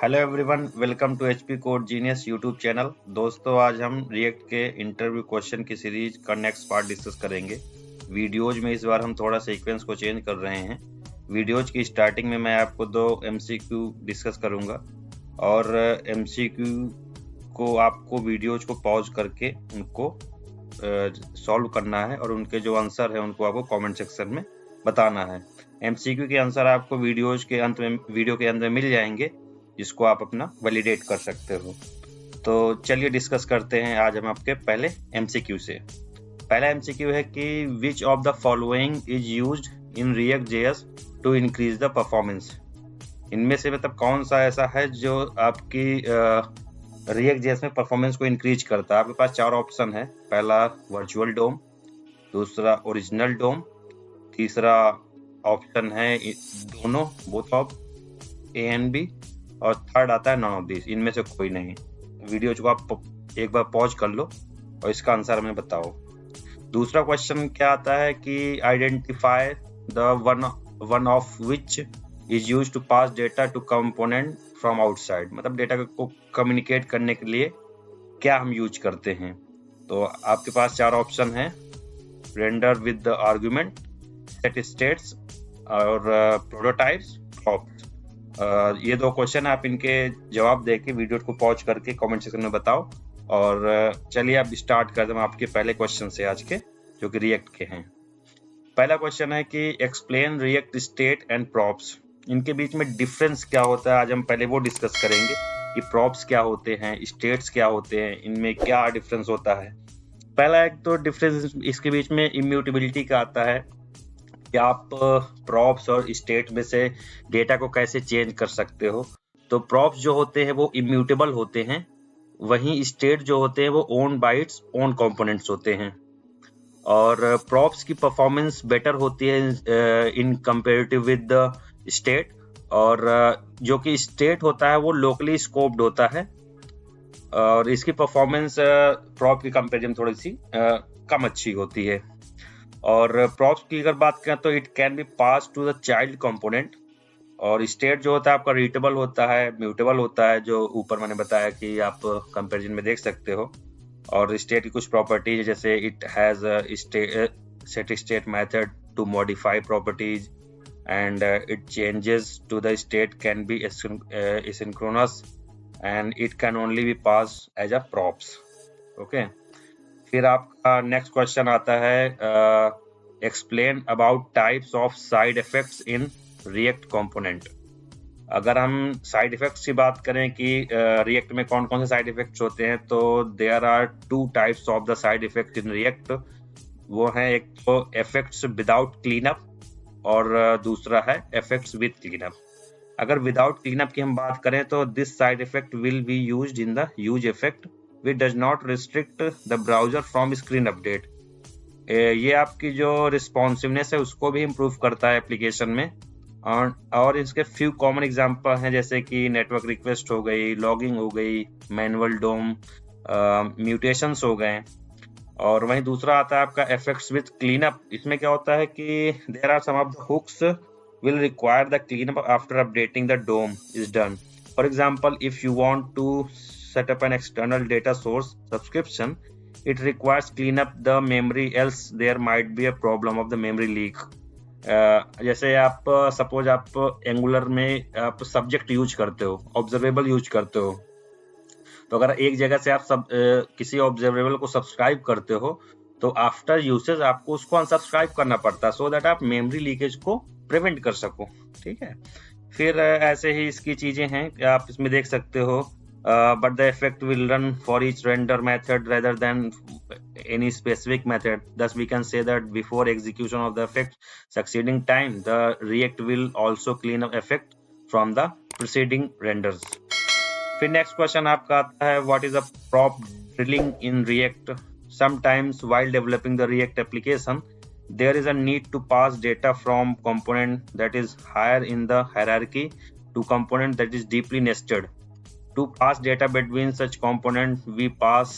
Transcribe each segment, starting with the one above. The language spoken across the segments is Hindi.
Hello everyone, welcome to HP code genius YouTube channel. दोस्तों, आज हम रिएक्ट के इंटरव्यू क्वेश्चन की सीरीज का नेक्स्ट पार्ट डिस्कस करेंगे। वीडियोज में इस बार हम थोड़ा सीक्वेंस को चेंज कर रहे हैं। वीडियोज की स्टार्टिंग में मैं आपको 2 एमसीक्यू डिस्कस करूंगा और एमसीक्यू को आपको वीडियोज को पॉज करके उनको सॉल्व करना है और उनके जो आंसर है उनको आपको कमेंट सेक्शन में बताना है। एमसीक्यू के आंसर आपको वीडियो के अंत में मिल जाएंगे, जिसको आप अपना वैलिडेट कर सकते हो। तो चलिए डिस्कस करते हैं आज हम आपके पहले एमसीक्यू से। पहला एमसीक्यू है कि which of the following is used in React JS to increase the performance. इनमें से मतलब कौन सा ऐसा है जो आपकी रिएक्ट जेएस में परफॉर्मेंस को इंक्रीज करता है। आपके पास 4 ऑप्शन है। पहला वर्चुअल डोम, दूसरा ओरिजिनल डोम, तीसरा ऑप्शन है दोनों both of A and B, और थर्ड आता है नॉन ऑफ दिस, इनमें से कोई नहीं। वीडियो को आप एक बार पॉज कर लो और इसका आंसर हमें बताओ। दूसरा क्वेश्चन क्या आता है कि identify the one of which is used to pass data to component from outside. मतलब डेटा को कम्युनिकेट करने के लिए क्या हम यूज करते हैं। तो आपके पास 4 ऑप्शन है। Render with the argument, set states और प्रोटोटाइप्स, प्रॉप्स। ये 2 क्वेश्चन आप इनके जवाब देके वीडियो को पॉज करके कमेंट सेक्शन में बताओ। और चलिए अब स्टार्ट करते हैं आपके पहले क्वेश्चन से आज के, जो कि रिएक्ट के हैं। पहला क्वेश्चन है कि explain react state and props. इनके बीच में डिफरेंस क्या होता है, आज हम पहले वो डिस्कस करेंगे कि प्रॉप्स क्या होते हैं, स्टेट्स क्या होते हैं, इनमें क्या डिफरेंस होता है। पहला एक तो डिफरेंस इसके बीच में इम्यूटेबिलिटी का आता है कि आप प्रॉप्स और स्टेट में से डेटा को कैसे चेंज कर सकते हो। तो प्रॉप्स जो होते हैं वो इम्यूटेबल होते हैं, वहीं स्टेट जो होते हैं वो own by its own components होते हैं। और प्रॉप्स की परफॉर्मेंस बेटर होती है इन कंपेरेटिव विद द स्टेट, और जो कि स्टेट होता है वो लोकली स्कोप्ड होता है और इसकी परफॉर्मेंस प्रॉप की कंपेरिजन थोड़ी सी कम अच्छी होती है। और प्रॉप्स की अगर बात करें तो it can be pass to the child component, और स्टेट जो होता है आपका रीटेबल होता है, म्यूटेबल होता है, जो ऊपर मैंने बताया कि आप कंपैरिजन में देख सकते हो। और स्टेट की कुछ प्रॉपर्टीज जैसे it has set state method to modify properties and it changes to the state can be asynchronous and it can only be pass as a props. Okay, फिर आपका नेक्स्ट क्वेश्चन आता है explain about types of side effects in React component. अगर हम साइड इफेक्ट्स की बात करें कि रिएक्ट में कौन कौन से साइड इफेक्ट्स होते हैं, तो there are 2 types of the side effect in React. वो है एक तो इफेक्ट्स विदाउट क्लीनअप और दूसरा है इफेक्ट्स विद क्लीनअप। अगर विदाउट क्लीनअप की हम बात करें तो this side effect will be used in the use effect which does not restrict the browser from screen update। ये आपकी जो रिस्पॉन्सिवनेस है उसको भी इम्प्रूव करता है एप्लीकेशन में। और इसके फ्यू कॉमन एग्जांपल हैं जैसे कि नेटवर्क रिक्वेस्ट हो गई, लॉगिंग हो गई, मैनुअल डोम, म्यूटेशंस हो गए। और वहीं दूसरा आता है आपका इफेक्ट्स विद क्लीनअप। इसमें क्या होता है कि there are some of the hooks will require the cleanup after updating the DOM is done. For example, if you want to set up an external data source subscription, it requires clean up the memory, else there might be a problem of the memory leak. जैसे आप सपोज आप एंगुलर में आप सब्जेक्ट यूज करते हो, ऑब्जर्वेबल यूज करते हो, तो अगर एक जगह से आप किसी ऑब्जर्वेबल को सब्सक्राइब करते हो तो आफ्टर यूसेज आपको उसको अनसब्सक्राइब करना पड़ता है, सो दैट आप मेमोरी लीकेज को प्रिवेंट कर सको। ठीक है, फिर ऐसे ही इसकी चीजें हैं, आप इसमें देख सकते हो but the effect will run for each render method rather than any specific method. Thus we can say that before execution of the effect succeeding time, the React will also clean up effect from the preceding renders. फिर नेक्स्ट क्वेश्चन आपका आता है what is a prop drilling in React. Sometimes while developing the React application there is a need to pass data from component that is higher in the hierarchy to component that is deeply nested. To pass data between such component we pass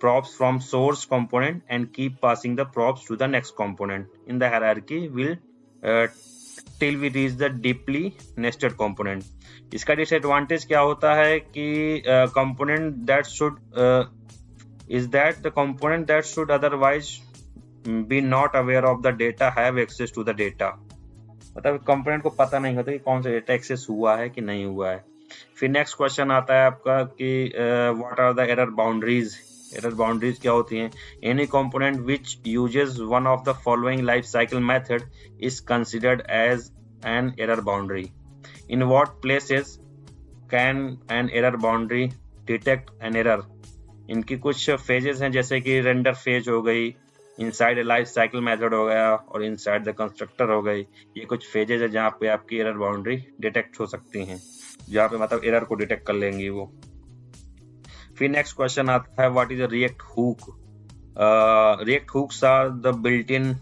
props from source component and keep passing the props to the next component in the hierarchy will till we reach the deeply nested component. इसका disadvantage क्या होता है कि component that should is that the component that should otherwise be not aware of the data have access to the data. मतलब कंपोनेंट को पता नहीं होता कि कौन सा डेटा एक्सेस हुआ है कि नहीं हुआ है। फिर नेक्स्ट क्वेश्चन आता है आपका कि what are the error boundaries. Error boundaries क्या होती हैं? Any component which uses one of the following life cycle method is considered as an error boundary. In what places can an error boundary detect an error? इनकी कुछ फेजेस हैं, जैसे कि रेंडर फेज हो गई, inside a life cycle method हो गया और इनसाइड द कंस्ट्रक्टर हो गई। ये कुछ फेजेस है जहाँ पे आपकी एरर बाउंड्री डिटेक्ट हो सकती हैं, जहाँ पे मतलब एरर को डिटेक्ट कर लेंगी वो। फिर नेक्स्ट क्वेश्चन आता है what is a React hook. React hooks are the built in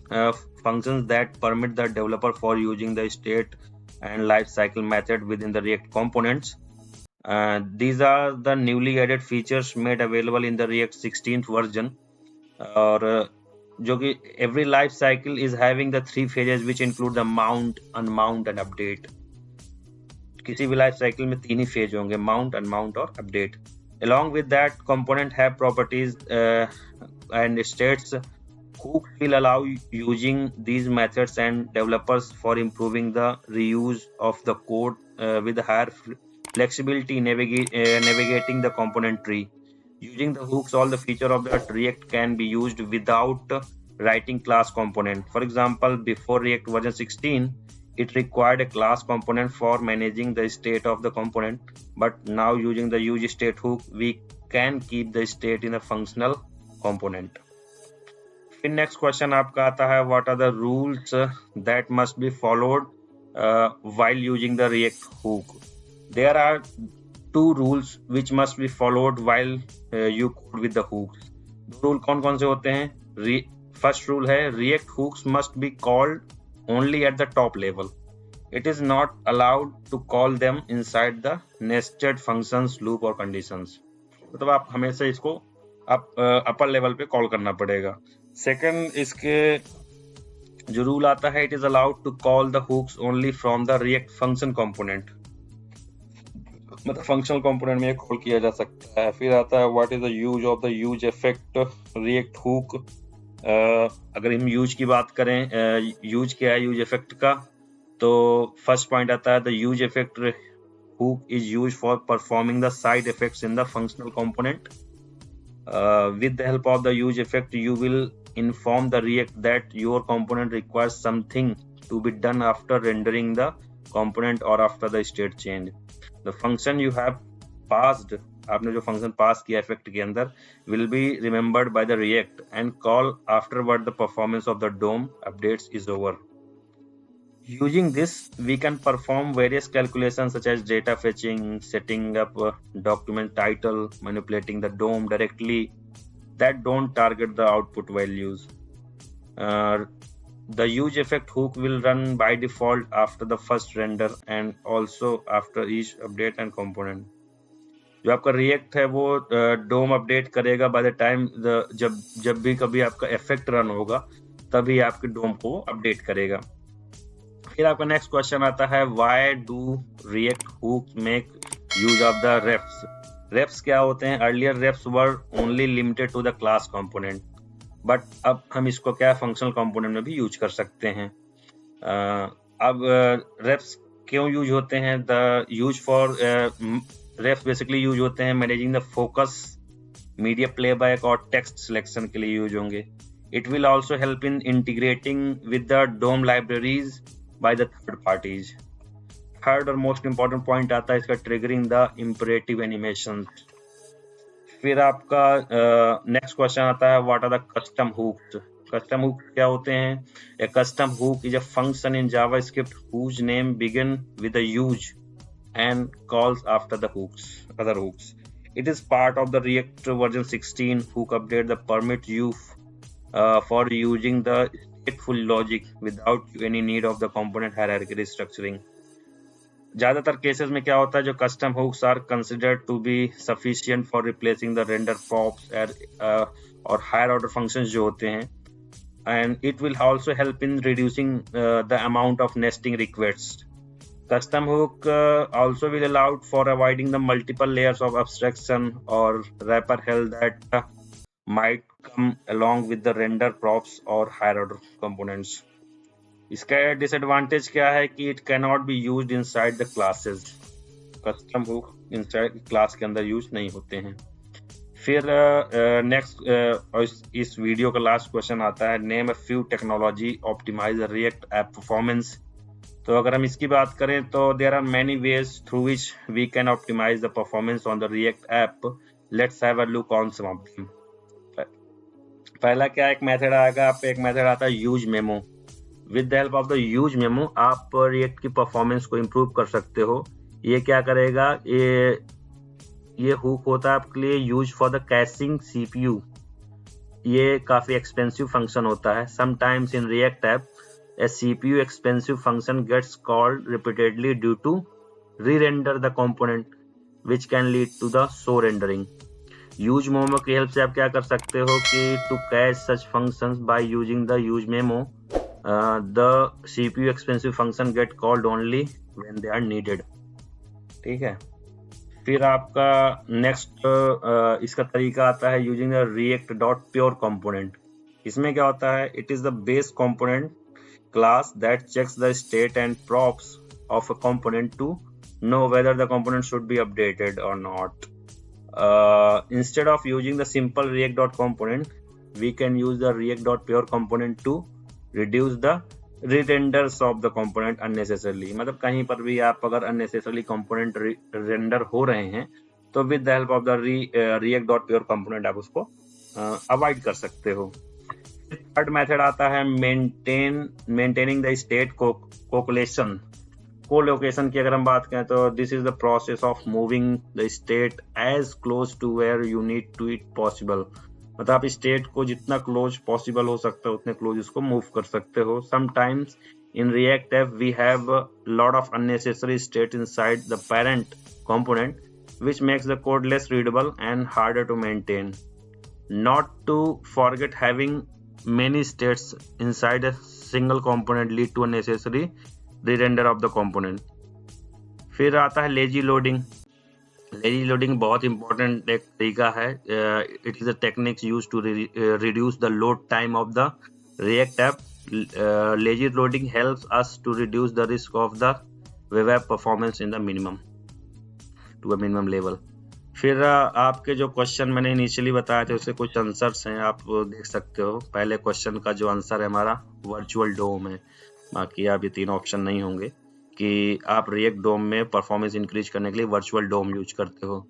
functions that permit the developer for using the state and life cycle method within the React components. These are the newly added features made available in the React 16th version. और जो कि every life cycle is having the 3 phases which include the mount, unmount and update. किसी भी life cycle में 3 ही phase होंगे, mount, unmount और update. Along with that, component have properties and states. Hooks will allow using these methods and developers for improving the reuse of the code with higher flexibility navigating the component tree. Using the hooks, all the feature of the React can be used without writing class component. For example, before React version 16, it required a class component for managing the state of the component, but now using the use state hook, we can keep the state in a functional component. फिर नेक्स्ट क्वेश्चन आपका आता है what are the rules that must be followed while using the React hook. There are 2 rules which must be followed while you code with the hooks. दो रूल कौन कौन से होते हैं? फर्स्ट रूल है React hooks must be called only at the top level. It is not allowed to call them inside the nested functions, loop और कंडीशंस। मतलब आप हमेशा इसको अपर लेवल पे कॉल करना पड़ेगा। सेकंड, इसके जो रूल आता है it is allowed to call the hooks only from the React function component, मतलब फंक्शनल कंपोनेंट में कॉल किया जा सकता है। फिर आता है what is the use of the use effect React hook. अगर हम यूज की बात करें, यूज क्या है यूज इफेक्ट का, तो फर्स्ट पॉइंट आता है the use effect hook is use for performing the side effects in the functional component. With the help of the use effect, you will inform the React that your component requires something to be done after rendering the component or after the state change. The function you have passed, आपने जो function pass किया effect के अंदर, will be remembered by the React and call afterward the performance of the DOM updates is over. Using this, we can perform various calculations such as data fetching, setting up document title, manipulating the DOM directly that don't target the output values. The use effect hook will run by default after the first render and also after each update and component. जो आपका React है वो DOM अपडेट करेगा by the time जब भी कभी आपका इफेक्ट रन होगा तभी आपके DOM को अपडेट करेगा। फिर आपका नेक्स्ट क्वेश्चन आता है why do React hooks make use of the refs. Refs क्या होते हैं? Earlier refs were only limited to the class component, but अब हम इसको क्या फंक्शनल कंपोनेंट में भी यूज कर सकते हैं। अब रेफ्स क्यों यूज होते हैं? The use for refs basically use होते हैं managing the focus, media playback और टेक्स्ट सिलेक्शन के लिए यूज होंगे। It will also help in integrating with the DOM libraries by the third parties. Third और most important point आता है इसका triggering the imperative animations. फिर आपका next question आता है what are the custom hooks. Custom hooks क्या होते हैं? A custom hook is a function in JavaScript whose name begin with a use and calls after the other hooks. It is part of the React version 16 hook update that permits you for using the stateful logic without any need of the component hierarchy structuring. ज्यादातर केसेस में क्या होता है, जो custom hooks are considered to be sufficient for replacing the render props और हायर ऑर्डर फंक्शंस जो होते हैं, and it will also help in reducing the amount of nesting requests. Custom hook also will allow for avoiding the multiple layers of abstraction or wrapper hell that might come along with the render props or higher order components. इसका डिसएडवांटेज क्या है कि it can not be used inside the classes. Custom hook inside class के अंदर यूज नहीं होते हैं। फिर नेक्स्ट इस वीडियो का लास्ट क्वेश्चन आता है, name a few technology optimize React app performance. तो अगर हम इसकी बात करें तो there are many ways through which we can optimize the performance on the React app. Let's have a look on some of them. पहला क्या एक मेथड आएगा, आप एक मेथड आता है use memo. With the help of the use memo आप रिएक्ट की परफॉर्मेंस को इम्प्रूव कर सकते हो। ये क्या करेगा, ये हुक होता है आपके लिए use for the caching CPU. ये काफी एक्सपेंसिव फंक्शन होता है। Sometimes in React app a CPU expensive function gets called repeatedly due to re-render the component, which can lead to the show rendering. use memo की हेल्प से आप क्या कर सकते हो कि to cache such functions by using the use memo, the CPU expensive function get called only when they are needed. ठीक है। फिर आपका नेक्स्ट इसका तरीका आता है using the react dot pure component। इसमें क्या होता है, it is the base component class that checks the state and props of a component to know whether the component should be updated or not. Instead of using the simple react.component, we can use the react.pure component to reduce the re-renders of the component unnecessarily। मतलब कहीं पर भी आप अगर unnecessarily component render हो रहे हैं तो with the help of the react.pure component आप उसको अवॉइड कर सकते हो। थर्ड मेथड आता है maintaining the state colocation. Colocation की अगर हम बात करें तो this is the process of moving the state as close to where you need to it possible. मतलब आप स्टेट को जितना क्लोज पॉसिबल हो सकता है उतने क्लोज इसको मूव कर सकते हो। Sometimes in React app we have lot of unnecessary state inside the parent component which makes the code less readable and harder to maintain. Not to forget, having many states inside a single component lead to unnecessary re-render of the component. फिर आता है लेजी लोडिंग। लेजी लोडिंग बहुत इंपॉर्टेंट एक तरीका है। It is a techniques used to reduce the load time of the React app. Lazy loading helps us to reduce the risk of the web app performance in the minimum to a minimum level. फिर आपके जो क्वेश्चन मैंने इनिशियली बताए थे उससे कुछ आंसर्स हैं, आप देख सकते हो। पहले क्वेश्चन का जो आंसर है हमारा वर्चुअल डोम है। बाकी आप ये तीन ऑप्शन नहीं होंगे कि आप रिएक्ट डोम में परफॉर्मेंस इंक्रीज करने के लिए वर्चुअल डोम यूज करते हो।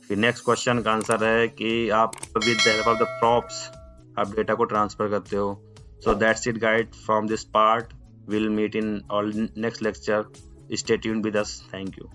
फिर नेक्स्ट क्वेश्चन का आंसर है कि आप with the help of the props आप डेटा को ट्रांसफर करते हो। So that's it guide from this part. Will meet in next lecture. Stay tuned with us. Thank you.